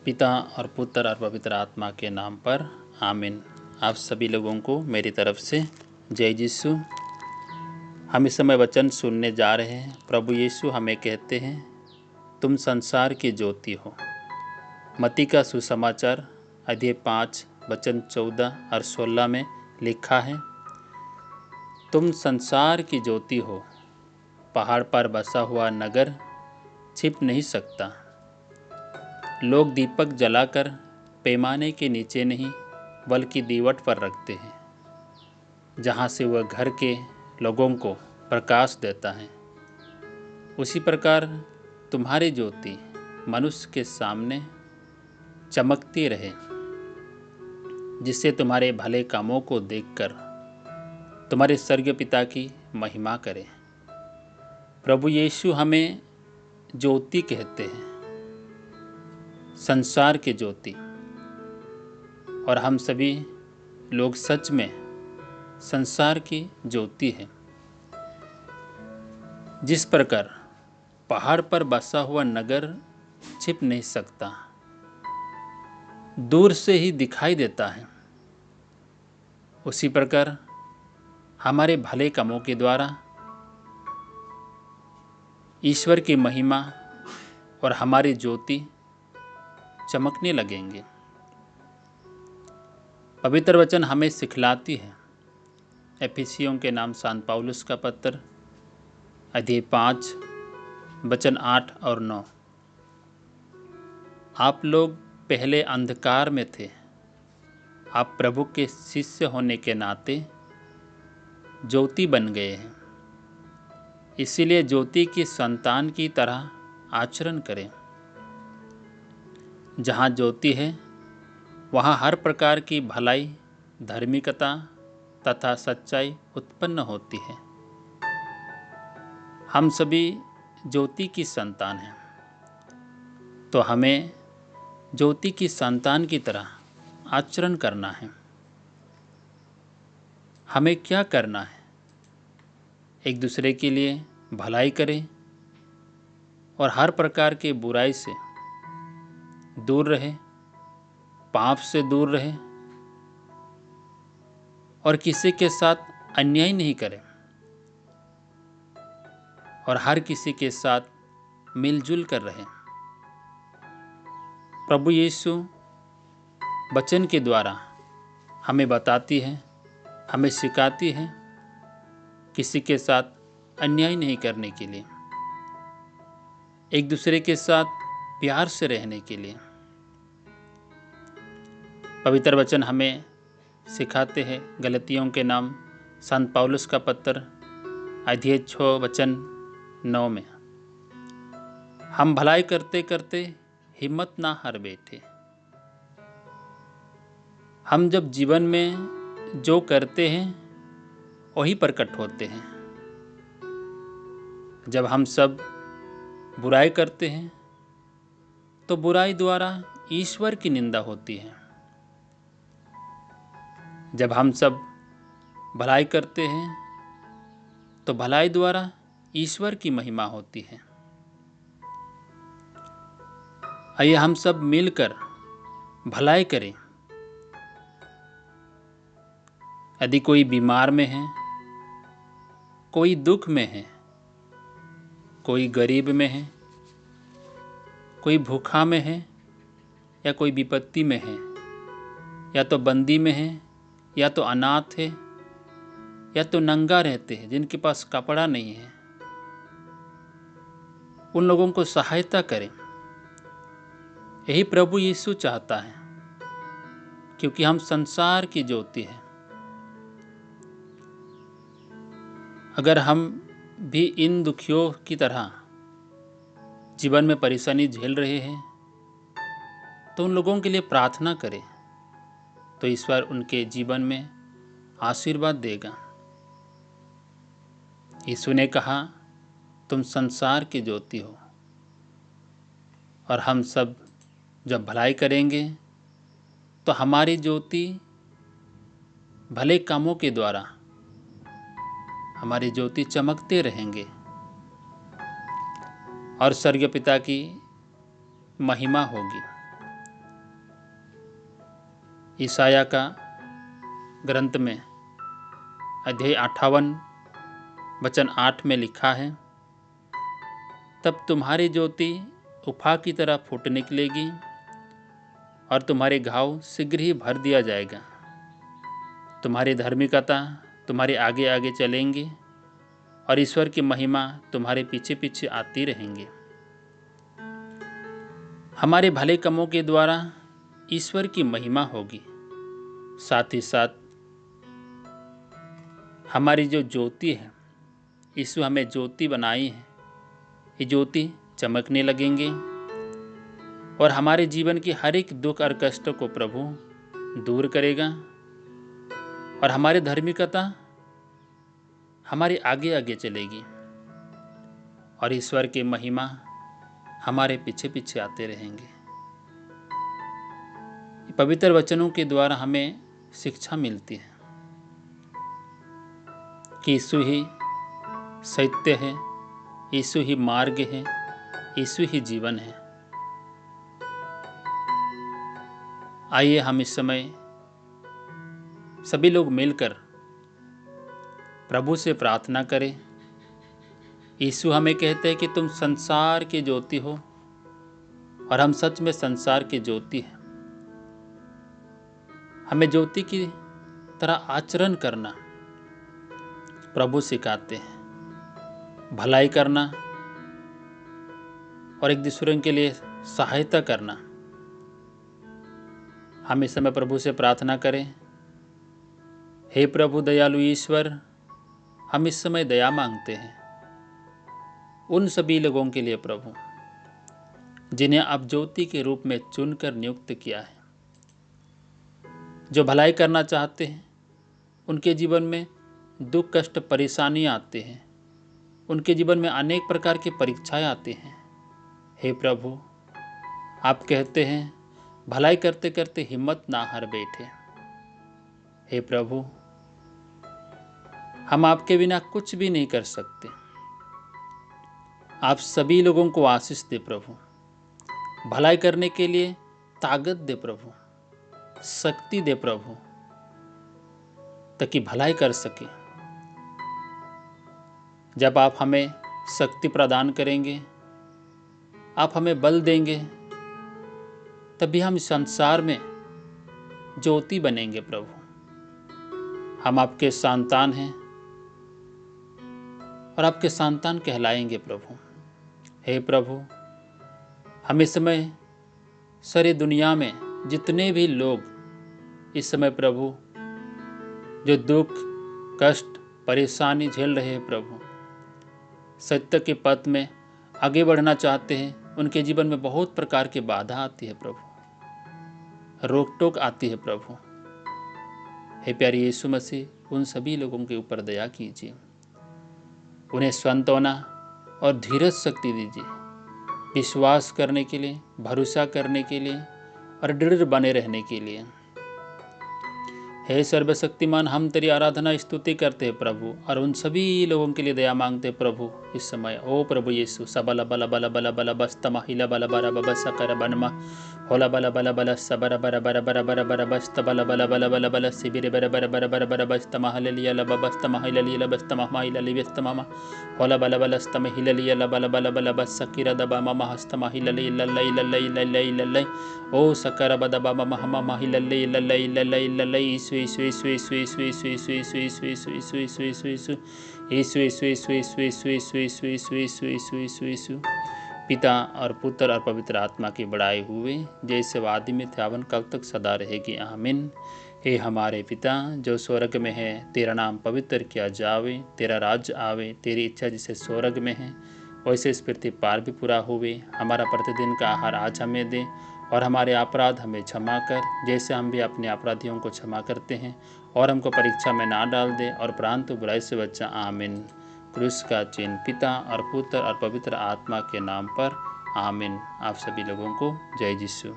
पिता और पुत्र और पवित्र आत्मा के नाम पर आमीन। आप सभी लोगों को मेरी तरफ से जय यीशु। हम इस समय वचन सुनने जा रहे हैं। प्रभु यीशु हमें कहते हैं, तुम संसार की ज्योति हो। मत्ती का सुसमाचार अध्याय 5 वचन 14 और 16 में लिखा है, तुम संसार की ज्योति हो। पहाड़ पर बसा हुआ नगर छिप नहीं सकता। लोग दीपक जलाकर पैमाने के नीचे नहीं बल्कि दीवट पर रखते हैं, जहाँ से वह घर के लोगों को प्रकाश देता है। उसी प्रकार तुम्हारी ज्योति मनुष्य के सामने चमकती रहे, जिससे तुम्हारे भले कामों को देखकर तुम्हारे स्वर्गीय पिता की महिमा करे। प्रभु यीशु हमें ज्योति कहते हैं, संसार की ज्योति, और हम सभी लोग सच में संसार की ज्योति हैं। जिस प्रकार पहाड़ पर बसा हुआ नगर छिप नहीं सकता, दूर से ही दिखाई देता है, उसी प्रकार हमारे भले कामों के द्वारा ईश्वर की महिमा और हमारी ज्योति चमकने लगेंगे। पवित्र वचन हमें सिखलाती है। एफिसियों के नाम संत पौलुस का पत्र अध्याय 5 वचन 8 और 9। आप लोग पहले अंधकार में थे, आप प्रभु के शिष्य होने के नाते ज्योति बन गए हैं। इसीलिए ज्योति की संतान की तरह आचरण करें। जहाँ ज्योति है वहाँ हर प्रकार की भलाई, धार्मिकता तथा सच्चाई उत्पन्न होती है। हम सभी ज्योति की संतान हैं, तो हमें ज्योति की संतान की तरह आचरण करना है। हमें क्या करना है? एक दूसरे के लिए भलाई करें और हर प्रकार के बुराई से दूर रहे, पाप से दूर रहे और किसी के साथ अन्याय नहीं करें और हर किसी के साथ मिलजुल कर रहें। प्रभु यीशु वचन के द्वारा हमें बताती है, हमें सिखाती है किसी के साथ अन्याय नहीं करने के लिए, एक दूसरे के साथ प्यार से रहने के लिए। पवित्र वचन हमें सिखाते हैं। गलतियों के नाम संत पौलुस का पत्र अध्याय 6 वचन 9 में, हम भलाई करते करते हिम्मत ना हार बैठे। हम जब जीवन में जो करते हैं वही प्रकट होते हैं। जब हम सब बुराई करते हैं तो बुराई द्वारा ईश्वर की निंदा होती है। जब हम सब भलाई करते हैं तो भलाई द्वारा ईश्वर की महिमा होती है। आइए हम सब मिलकर भलाई करें। यदि कोई बीमार में है, कोई दुख में है, कोई गरीब में है, कोई भूखा में है या कोई विपत्ति में है, या तो बंदी में है या तो अनाथ है या तो नंगा रहते हैं, जिनके पास कपड़ा नहीं है, उन लोगों को सहायता करें। यही प्रभु यीशु चाहता है, क्योंकि हम संसार की ज्योति हैं। अगर हम भी इन दुखियों की तरह जीवन में परेशानी झेल रहे हैं तो उन लोगों के लिए प्रार्थना करें, तो ईश्वर उनके जीवन में आशीर्वाद देगा। यीशु ने कहा, तुम संसार की ज्योति हो, और हम सब जब भलाई करेंगे तो हमारी ज्योति भले कामों के द्वारा हमारी ज्योति चमकते रहेंगे और स्वर्गीय पिता की महिमा होगी। ईसाया का ग्रंथ में अध्याय 58 वचन 8 में लिखा है, तब तुम्हारी ज्योति उपा की तरह फूट निकलेगी और तुम्हारे घाव शीघ्र ही भर दिया जाएगा। तुम्हारी धार्मिकता तुम्हारे आगे आगे चलेंगी और ईश्वर की महिमा तुम्हारे पीछे पीछे आती रहेंगी। हमारे भले कामों के द्वारा ईश्वर की महिमा होगी, साथ ही साथ हमारी जो ज्योति है, ईश्वर हमें ज्योति बनाई है, ये ज्योति चमकने लगेंगे और हमारे जीवन की हर एक दुख और कष्ट को प्रभु दूर करेगा और हमारी धार्मिकता हमारे आगे आगे चलेगी और ईश्वर की महिमा हमारे पीछे पीछे आते रहेंगे। पवित्र वचनों के द्वारा हमें शिक्षा मिलती है कि यीशु ही सत्य है, यीशु ही मार्ग है, यीशु ही जीवन है। आइए हम इस समय सभी लोग मिलकर प्रभु से प्रार्थना करें। यीशु हमें कहते हैं कि तुम संसार की ज्योति हो और हम सच में संसार की ज्योति हैं। हमें ज्योति की तरह आचरण करना प्रभु सिखाते हैं, भलाई करना और एक दूसरे के लिए सहायता करना। हम इस समय प्रभु से प्रार्थना करें, हे प्रभु दयालु ईश्वर, हम इस समय दया मांगते हैं उन सभी लोगों के लिए प्रभु जिन्हें आप ज्योति के रूप में चुनकर नियुक्त किया है, जो भलाई करना चाहते हैं। उनके जीवन में दुख कष्ट परेशानी आते हैं, उनके जीवन में अनेक प्रकार की परीक्षाएं आती हैं। हे प्रभु, आप कहते हैं भलाई करते करते हिम्मत ना हार बैठे। हे प्रभु, हम आपके बिना कुछ भी नहीं कर सकते। आप सभी लोगों को आशीष दे प्रभु, भलाई करने के लिए ताकत दे प्रभु, शक्ति दे प्रभु, ताकि भलाई कर सके। जब आप हमें शक्ति प्रदान करेंगे, आप हमें बल देंगे, तभी हम इस संसार में ज्योति बनेंगे प्रभु। हम आपके संतान हैं और आपके संतान कहलाएंगे प्रभु। हे प्रभु, हम इस समय सारी दुनिया में जितने भी लोग इस समय प्रभु जो दुख कष्ट परेशानी झेल रहे हैं प्रभु, सत्य के पथ में आगे बढ़ना चाहते हैं, उनके जीवन में बहुत प्रकार की बाधा आती है प्रभु, रोक टोक आती है प्रभु। हे प्यारे यीशु मसीह, उन सभी लोगों के ऊपर दया कीजिए, उन्हें सांत्वना और धीरज शक्ति दीजिए, विश्वास करने के लिए, भरोसा करने के लिए और दृढ़ बने रहने के लिए। हे सर्वशक्तिमान, हम तेरी आराधना स्तुति करते हैं प्रभु और उन सभी लोगों के लिए दया मांगते हैं प्रभु इस समय। ओ प्रभु यीशु, सबला बला बला बला बला बस्तमा हिला बला बरा बसा कर बनमा होला बला बला बला सबरा बरा बरा बरा बरा बरा बस्त बला बला बला बला बला शिबिर बरा बरा बरा बरा बरा बस्तमा हलिया ला बस्तमा हिला लिया बस्तमा माइला लि बस्तमा होला बला बला स्तमा हिला लिया ला बला बला बला बस सकीरा दबा मा हस्तमा हिला लि लल्लै लल्लै लल्लै लल्लै ओ सकरा बदबा मा मा हिला लि लल्लै लल्लै लल्लै पिता और पुत्र और पवित्र आत्मा की बड़ाई हुए, जैसे वादी में थे आवन कल तक सदा रहेगी। आमीन। हे हमारे पिता जो स्वर्ग में है, तेरा नाम पवित्र किया जावे, तेरा राज्य आवे, तेरी इच्छा जिसे स्वर्ग में है वैसे इस पृथ्वी पार भी पूरा हुए। हमारा प्रतिदिन का आहार आज हमें दे और हमारे अपराध हमें क्षमा कर, जैसे हम भी अपने अपराधियों को क्षमा करते हैं, और हमको परीक्षा में ना डाल दे और प्रांत बुराई से बचा। आमीन। क्रूस का चिन्ह पिता और पुत्र और पवित्र आत्मा के नाम पर। आमीन। आप सभी लोगों को जय यीशु।